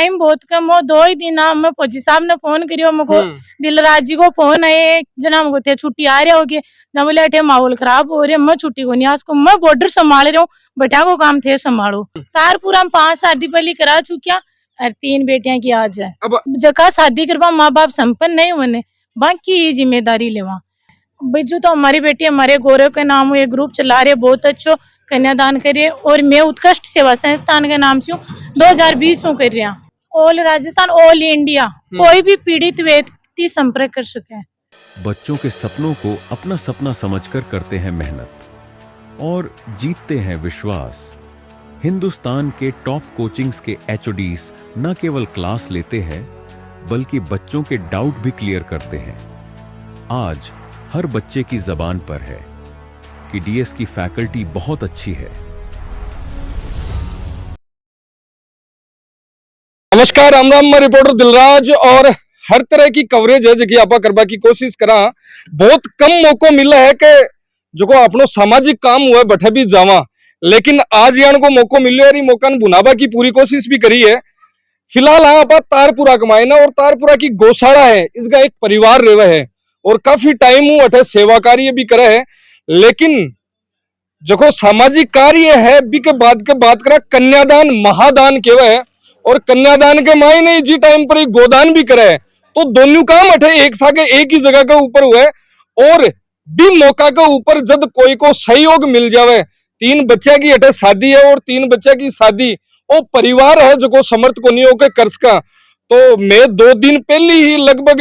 Time बहुत कम हो, 2 ही दिन मैं फौजी साहब ने फोन करियो मको दिलराज जी को फोन है जना मको थे छुट्टी आ रहे होगे जब बोले अठे माहौल खराब हो रहे मैं छुट्टी को नहीं आज को मैं बॉर्डर संभाल रहा हूँ बेटा को काम थे संभालो तारपुर हम 5 शादी पहले करा चुकिया और 3 बेटियां की आज है अब जका शादी करवा माँ बाप संपन्न नहीं होने बाकी जिम्मेदारी लेवा बिजू तो हमारी बेटी हमारे गौरव के नाम ये ग्रुप चला रहे बहुत अच्छो कन्यादान करिए और मैं उत्कृष्ट सेवा संस्थान के नाम से 2020 में कर रहा ऑल राजस्थान ऑल इंडिया कोई भी पीड़ित व्यक्ति संपर्क कर सके। बच्चों के सपनों को अपना सपना समझकर करते हैं मेहनत और जीतते हैं विश्वास। हिंदुस्तान के टॉप कोचिंग्स के एचओडीज न केवल क्लास लेते हैं बल्कि बच्चों के डाउट भी क्लियर करते हैं। आज हर बच्चे की जबान पर है कि डीएस की फैकल्टी बहुत अच्छी है। नमस्कार, राम राम, मैं रिपोर्टर दिलराज और हर तरह की कवरेज है जो आप करवा की कोशिश करा। बहुत कम मौको मिला है कि जो अपनो सामाजिक काम हुआ बैठे भी जावा, लेकिन आज यान को मौको मिलो है मौका बुनावा की पूरी कोशिश भी करी है। फिलहाल हाँ आप तारपुरा कमाए ना और तारपुरा की गौशाला है, इसका एक परिवार रेवा है और काफी टाइम हूँ अठे सेवा कार्य भी करे है। लेकिन जो सामाजिक कार्य है बी के बात करा कन्यादान महादान केवा है और कन्यादान के मायने जी टाइम पर गोदान भी करे है, तो दोनों काम अठे एक सागे एक ही जगह के ऊपर हुए और भी मौका के ऊपर जब कोई को सहयोग मिल जावे। 3 बच्चे की अठे शादी है और 3 बच्चे की शादी वो परिवार है जो समर्थ को नहीं होकर कर सका। तो मैं 2 दिन पहले ही लगभग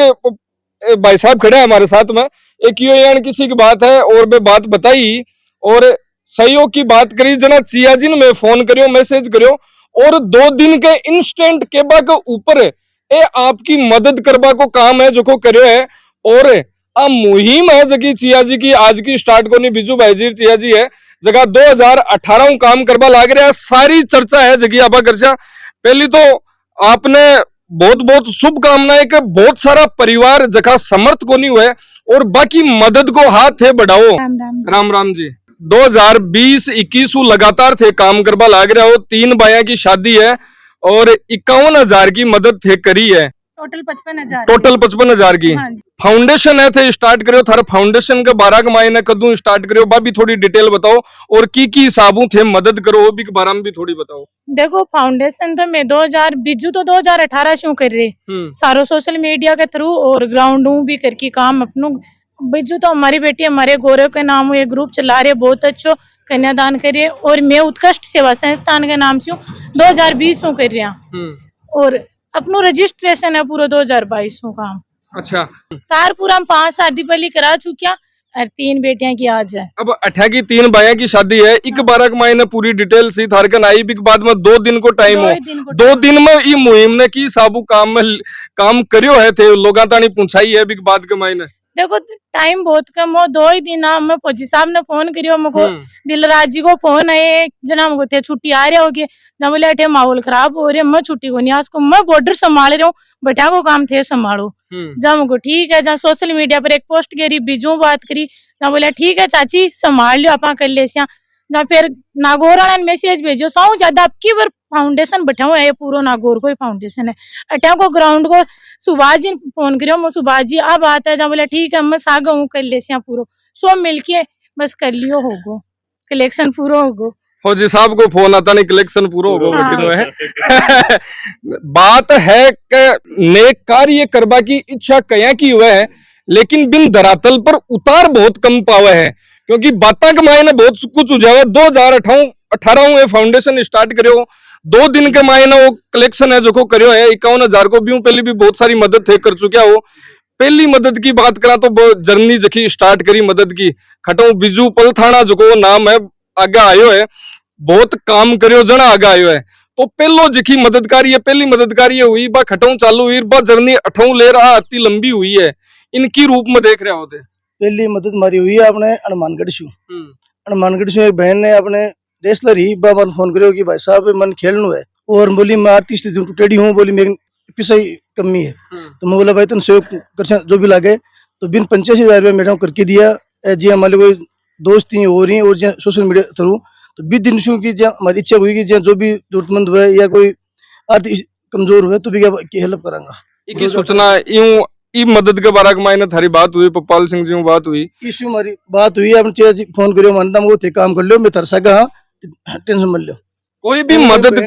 भाई साहब खड़े हैं हमारे साथ में, एक यो यान किसी की बात है और मैं बात बताई और सहयोग की बात करी जना चिया जी ने मैं फोन करियो मैसेज करियो और 2 दिन के इंस्टेंट केबा के ऊपर ए आपकी मदद करवा को काम है जो को करियो है और आ मुहिम है जगी चिया जी की आज की स्टार्ट को नहीं बिजू भाई जी चिया जी है जगह 2018 काम करवा लाग रहा है। सारी चर्चा है जगी आपा करचा। पहली तो आपने बहुत बहुत शुभकामनाएं कि बहुत सारा परिवार जगह समर्थ को नहीं हुए और बाकी मदद को हाथ थे बढ़ाओ। राम राम जी। 2020-21 लगातार थे काम करवा लाग रहा हो। 3 बाया की शादी है और 51,000 की मदद थे करी है। टोटल 55,000 टोटल 55,000 की फाउंडेशन है थे स्टार्ट करो थारा फाउंडेशन के 12 के महीने कदू स्टार्ट करो बाबी थोड़ी डिटेल बताओ और की हिसाबों थे मदद करो वो भी के बारे में भी थोड़ी बताओ। देखो फाउंडेशन तो मैं 2000 बिजू तो 2018 से कर रहे सारो सोशल मीडिया के थ्रू और ग्राउंड भी करके काम अपनों बिजू तो हमारी बेटी हमारे गौरव के नाम ये ग्रुप चला रहे बहुत अच्छो कन्यादान करिए और मैं उत्कृष्ट सेवा संस्थान के नाम से 2020 में कर रहा और अपनो रजिस्ट्रेशन है पूरा 2022 में काम। अच्छा तारपुर हम 5 शादी पहले करा चुकिया और 3 बेटियां की आज है। अब 18 की 3 बाया की शादी है। एक 12 के महीने पूरी डिटेल सी थारकन आई भी बाद में 2 दिन को टाइम हो 2 दिन में ये मुहिम ने की साबू काम करियो है थे लोगा तानी पूछाई है भी बाद के महीने। देखो टाइम बहुत कम हो, 2 ही दिन मैं फौजी साहब ने फोन करियो मको दिलराज जी को फोन है जना मको थे छुट्टी आ रहे होगे जब बोले अठे माहौल खराब हो रहे मैं छुट्टी को नहीं आज को मैं बॉर्डर संभाल रहा हूँ बेटा को काम थे संभालो। जब मको ठीक है जहाँ सोशल मीडिया पर एक पोस्ट करी बीजू बात करी जहाँ बोले ठीक है चाची संभाल लियो आपा कर ले जहाँ फिर नागौर ने मैसेज भेजो सौ ज्यादा आपकी बार फाउंडेशन बैठाओ है पूरा नागौर को ही फाउंडेशन है अटा को ग्राउंड को सुभाष जी फोन करियो मैं सुभाष जी अब आता है जहाँ बोले ठीक है मैं सागा हूँ कर ले पूरा सब मिलके बस कर लियो होगो कलेक्शन पूरा होगो। फौजी साहब को फोन आता नहीं कलेक्शन पूरा होगा है बात है कि नेक कार्य करवा की इच्छा कया की हुआ है लेकिन बिन धरातल पर उतार बहुत कम पावा है क्योंकि बातें के मायने बहुत कुछ हो जाए। 2018 फाउंडेशन स्टार्ट करो 2 दिन के मायने वो कलेक्शन है जो को करियो है 51,000 को भी पहले भी बहुत सारी मदद थे कर चुका हो। पहली मदद की बात करा तो जर्नी जखी स्टार्ट करी मदद की खटो बिजू पलथाना जो को नाम है आगे आयो है बहुत काम करियो जना आगे आयो है। तो पहलो जखी मददकारी है पहली मददकारी हुई बा खटो चालू हुई बा जर्नी 8 ले रहा अति लंबी हुई है इनकी रूप में देख रहे होते। पहली मदद मारी हुई है अपने हनुमानगढ़ से एक बहन ने अपने रेसलर ही मन फोन करो कि भाई साहब मन खेलना है और बोली मैं आरती स्थिति टूटेडी हूँ बोली मेरी पिसाई कमी है तो मैं बोला भाई तुम सहयोग कर जो भी लागे तो बिन 85,000 रुपये मैडम करके दिया जी हमारे कोई दोस्त ही हो रही और सोशल मीडिया थ्रू तो 20 दिन की हमारी इच्छा हुई कि जो भी जरूरतमंद हुए या कोई आर्थिक कमजोर हुए तो भी की हेल्प करांगा। इनकी सूचना यूं ई मदद के बारे में थारी बात हुई, पपाल सिंह जी बात हुई, इस हमारी बात हुई, अपने चेहरा जी फोन करियो मानता वो थे काम कर लो, मैं थर सका टेंशन मत लो। कोई भी मदद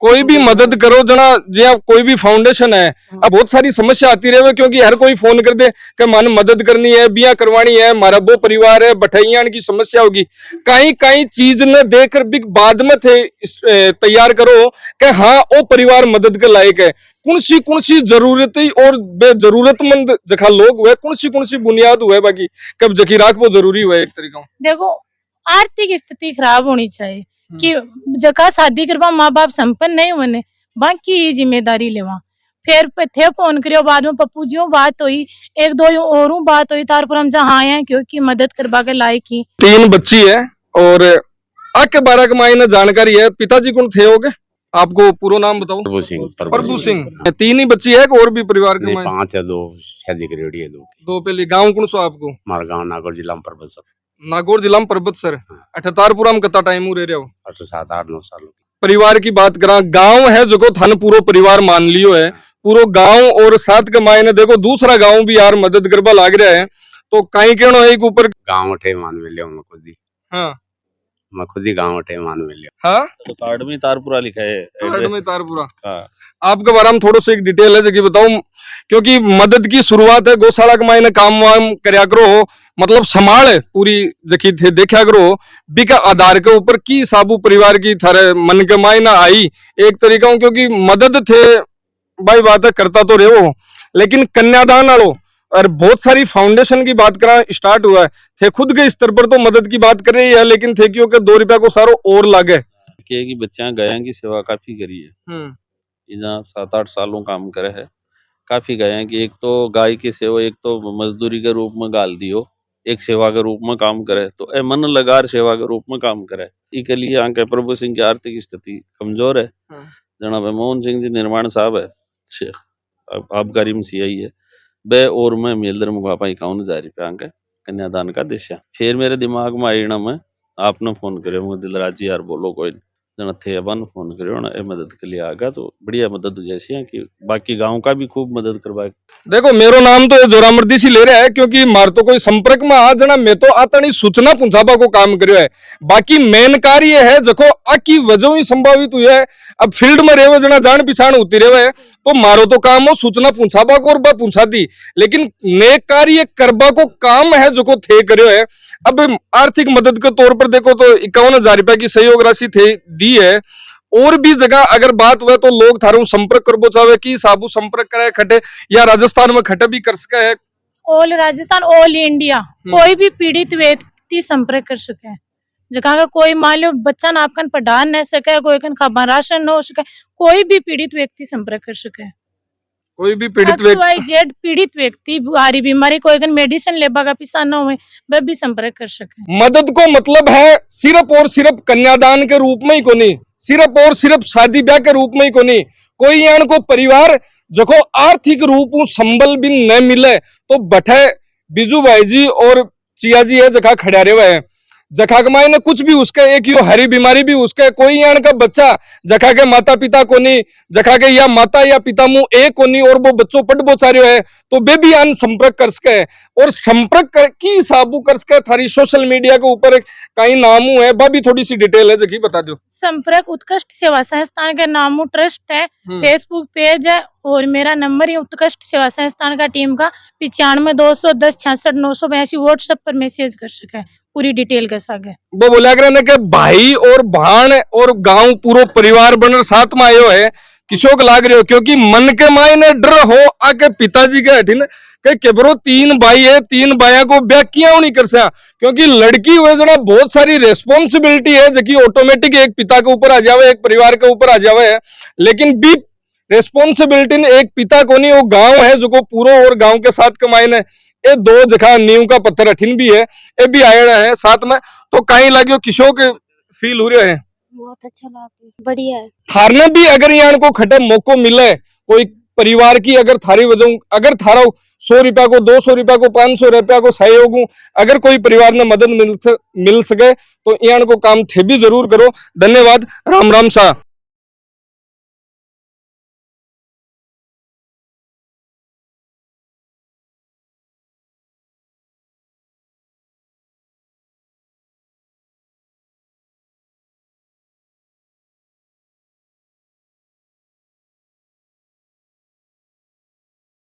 कोई भी मदद करो जना जी कोई भी फाउंडेशन है। अब बहुत सारी समस्या आती रहे क्योंकि हर कोई फोन कर दे कि मन मदद करनी है, बिया करवानी है, हमारा वो परिवार है, बठैया की समस्या होगी, कहीं कहीं चीज ने देखकर भी बाद में थे तैयार करो कि हाँ वो परिवार मदद के लायक है। कौन सी जरूरत और जरूरतमंद जखा लोग हुए, कौन सी बुनियाद हुए बाकी कब जकी राख वो जरूरी हुआ एक तरीका। देखो आर्थिक स्थिति खराब होनी चाहिए कि जका शादी करवा माँ बाप संपन्न नहीं होने बाकी ये जिम्मेदारी लेवा। फिर थे फोन करियो बाद में पप्पू जी बात हुई, एक दो और बात हुई, तार पर हम जहाँ आए हैं क्योंकि मदद करवा के लायक ही। 3 बच्ची है और आके 12 के मायने जानकारी है। पिताजी कौन थे होगे, आपको पूरा नाम बताओ। प्रभु सिंह। 3 ही बच्ची है और भी परिवार के मायने 5 है, 2 शादी करेड़ी है, 2 पहले। गाँव कौन सा आपको? हमारा गाँव नागौर जिला में पर्वत सर। नागौर जिला में पर्वत सर। अठतारपुरा में कितना टाइम रह रहे हो? 7-8-9 साल। परिवार परिवार की बात करा, गांव है जो थाने पूरा परिवार मान लियो है, पूरा गांव और साथ के मायने देखो दूसरा गांव भी यार मदद करवा लाग रहा है, तो कहीं कहना है एक ऊपर गाँव उठे मान में लियो मैं खुद ही। हाँ मैं खुद ही गाँव उठे मान में लियो। हाँ तो कार्ड में तारपुरा लिखा है, कार्ड में तारपुरा। हाँ। आपके बारे में थोड़ा सा एक डिटेल है जगह बताऊं, क्योंकि मदद की शुरुआत है गौशाला के मायने काम वाम करया करो, मतलब संभाल पूरी जकी थे देखा करो बिका आधार के ऊपर की साबू परिवार की थारे मन के मायना आई एक तरीका, क्योंकि मदद थे भाई बात है करता तो रहे हो, लेकिन कन्यादान आलो और बहुत सारी फाउंडेशन की बात करा स्टार्ट हुआ है, थे खुद के स्तर पर तो मदद की बात कर रही है, लेकिन थे क्यों के 2 रुपया को सारो और लागे की बच्चा गाया की सेवा काफी करी है, इधर 7-8 सालों काम करे है, काफी गाया की एक तो गाय की सेवा एक तो मजदूरी के रूप में गाल दियो, एक सेवा के रूप में काम करे, तो ए मन लगार सेवा के रूप में काम करे। इसके लिए आके प्रभु सिंह की आर्थिक स्थिति कमजोर है। जना मोहन सिंह जी निर्माण साहब है, आबकारी में CI है, बे और मैं मेलदर मुगापा 51,000 रुपया आके कन्यादान का दिशा। फिर मेरे दिमाग में आई ना, मैं आपने फोन करे मुझे दिलराज जी यार बोलो कोई जना थे अपन फोन करो ना ए मदद के लिए आगा, तो बढ़िया मदद जैसी है कि बाकी गांव का भी खूब मदद करवाए। देखो मेरो नाम तो जोरामर्दी सी ले रहा है क्योंकि मार तो कोई संपर्क में आ जना, मैं तो आता नहीं सूचना पहुंचाबा को काम करियो है, बाकी मेन कार्य है जको आकी वजह ही संभावित हुई है। अब फील्ड में रहे जना जान पिछाण होती रहे तो मारो तो काम हो सूचना पहुंचाबा को और बा पहुंचा दी, लेकिन नेक कार्य करबा को काम है जो को थे करियो है। अब आर्थिक मदद के तौर पर देखो तो 51,000 रुपया की सहयोग राशि थे दी है, और भी जगह अगर बात हुए तो लोग थारू संपर्क करबो चाहे कि साबू संपर्क करे खटे या राजस्थान में खटे भी कर सके है। ऑल राजस्थान ऑल इंडिया कोई भी पीड़ित व्यक्ति संपर्क कर सके, जगह का कोई मान लो बच्चा ना आपकन पढ़ा न सके, कोई कन खाबा राशन न हो सके, कोई भी पीड़ित व्यक्ति संपर्क कर सके। कोई भी पीड़ित व्यक्ति पीड़ित व्यक्ति बुआरी बीमारी कोई कन मेडिसिन लेबा का पिसा न हो वह भी संपर्क कर सके। मदद को मतलब है सिर्फ और सिर्फ कन्यादान के रूप में ही को नहीं, सिर्फ और सिर्फ शादी ब्याह के रूप में ही को नहीं, कोई यान को परिवार जो आर्थिक रूप संबल भी न मिले तो बठे बिजू भाई जी और चिया जी है जखा खड़ा रहे है, जखा के मायने कुछ भी उसके एक यो हरी बीमारी भी उसके, कोई यान का बच्चा जखा के माता पिता को नहीं, जखा के या माता या पिता मुंह एक को नहीं और वो बच्चों पट बोचारियो है तो बे भी यान संपर्क कर सके, और संपर्क की साबू कर सके थारी सोशल मीडिया के ऊपर कई नामू है, बा भी थोड़ी सी डिटेल है जकी बता दो। संपर्क उत्कृष्ट सेवा संस्थान का नामू ट्रस्ट है, फेसबुक पेज है और मेरा नंबर ही उत्कृष्ट सेवा संस्थान का टीम का 95-210-66-982 व्हाट्सएप पर मैसेज कर सके पूरी डिटेल के साथ। वो बोला कर के भाई और भाण और गांव पूरा परिवार बनर साथ में आयो है किसो को लाग रहे हो, क्योंकि मन के मायने डर हो आके पिताजी के हठिन के केबरो 3 भाई है, 3 भाइयों को ब्याह किया नहीं कर सका, क्योंकि लड़की हुए जना बहुत सारी रेस्पॉन्सिबिलिटी है जबकि ऑटोमेटिक एक पिता के ऊपर आ जावे, एक परिवार के ऊपर आ जावे है, लेकिन भी रेस्पॉन्सिबिलिटी एक पिता को नहीं, वो गांव है जो को पूरा और गांव के साथ के मायने ये 2 जगह नींव का पत्थर अठिन भी है, ये भी आया है साथ में, तो कहीं लगे किसो के फील हो रहे हैं। बहुत अच्छा लगा, बढ़िया है। थारने भी अगर यहाँ को खटे मौको मिले कोई परिवार की, अगर थारी वजह अगर थारा 100 रुपया को 200 रुपया को 500 रुपया को सहयोग अगर कोई परिवार ने मदद मिल सके तो यहाँ को काम थे भी जरूर करो। धन्यवाद। राम राम सा।